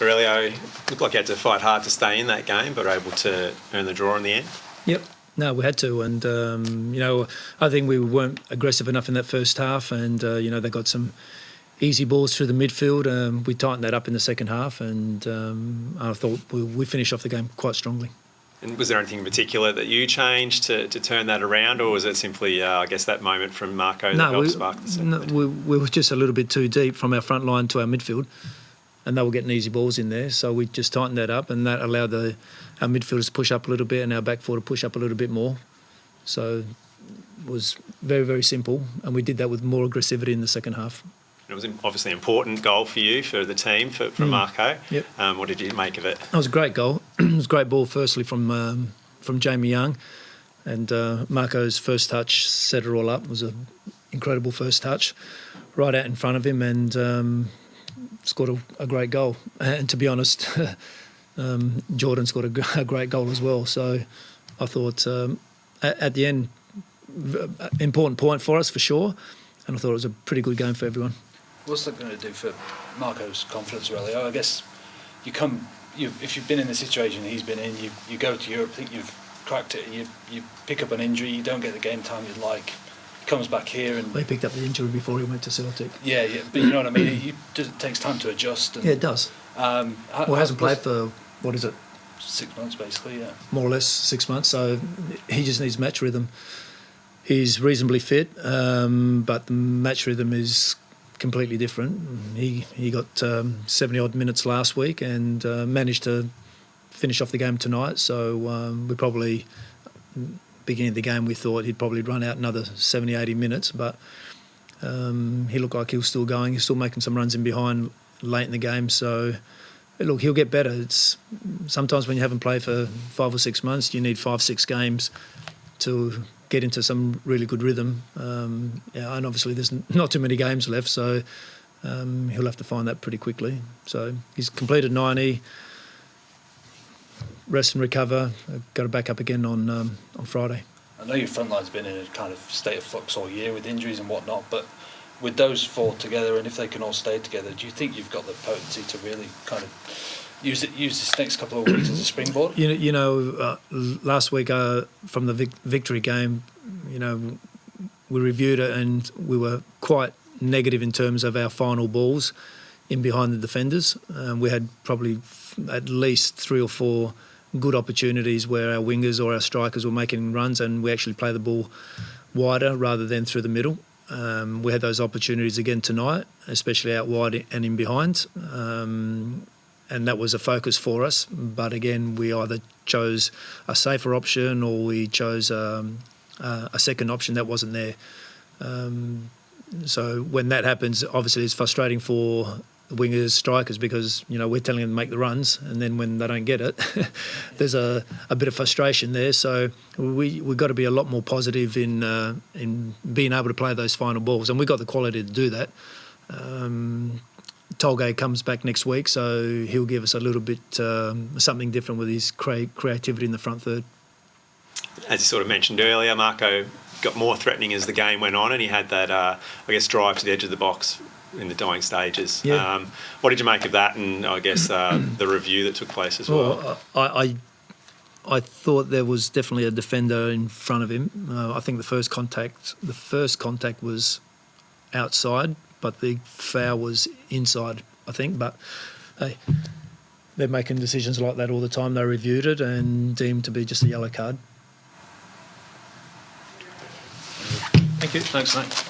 Aurelio, looked like you had to fight hard to stay in that game, but were able to earn the draw in the end. Yep. No, we had to, and I think we weren't aggressive enough in that first half, and they got some easy balls through the midfield. We tightened that up in the second half, and I thought we finished off the game quite strongly. And was there anything in particular that you changed to turn that around, or was it simply, that moment from Marco that helped spark the second? No, we were just a little bit too deep from our front line to our midfield, and they were getting easy balls in there, so we just tightened that up, and that allowed our midfielders to push up a little bit and our back four to push up a little bit more. So it was very, very simple, and we did that with more aggressivity in the second half. It was obviously an important goal for you, for the team, for Marco. Yep. What did you make of it? It was a great goal. It was a great ball, firstly, from Jamie Young. And Marco's first touch set it all up. It was an incredible first touch, right out in front of him, and scored a great goal. And to be honest, Jordan scored a great goal as well. So I thought at the end, important point for us for sure. And I thought it was a pretty good game for everyone. What's that going to do for Marco's confidence, really? I guess if you've been in the situation he's been in, you go to Europe, think you've cracked it, you pick up an injury, you don't get the game time you'd like, he comes back here and... He picked up the injury before he went to Celtic. Yeah, but you know what I mean? It takes time to adjust. And, yeah, it does. He hasn't played for, 6 months, basically, yeah. More or less 6 months, so he just needs match rhythm. He's reasonably fit, but the match rhythm is completely different. He got 70-odd minutes last week and managed to finish off the game tonight. So we probably, beginning of the game, we thought he'd probably run out another 70, 80 minutes, but he looked like he was still going. He's still making some runs in behind late in the game. So, look, he'll get better. It's sometimes when you haven't played for 5 or 6 months, you need 5-6 games to get into some really good rhythm. And obviously there's not too many games left, so he'll have to find that pretty quickly. So he's completed 90, rest and recover, got to back up again on Friday. I know your front line's been in a kind of state of flux all year with injuries and whatnot, but with those four together, and if they can all stay together, do you think you've got the potency to really kind of use this next couple of weeks as a springboard? Last week from the victory game, we reviewed it and we were quite negative in terms of our final balls in behind the defenders. We had probably at least 3 or 4 good opportunities where our wingers or our strikers were making runs and we actually play the ball wider rather than through the middle. We had those opportunities again tonight, especially out wide and in behind. And that was a focus for us. But again, we either chose a safer option or we chose a second option that wasn't there. So when that happens, obviously it's frustrating for the wingers, strikers, because we're telling them to make the runs, and then when they don't get it, there's a bit of frustration there. So we've got to be a lot more positive in being able to play those final balls, and we've got the quality to do that. Tolgay comes back next week, so he'll give us a little bit something different with his creativity in the front third. As you sort of mentioned earlier, Marco got more threatening as the game went on, and he had that, drive to the edge of the box in the dying stages. Yeah. What did you make of that, and the review that took place as well? I thought there was definitely a defender in front of him. I think the first contact was outside, but the foul was inside, I think. But hey, they're making decisions like that all the time. They reviewed it and deemed to be just a yellow card. Thank you. Thanks, mate.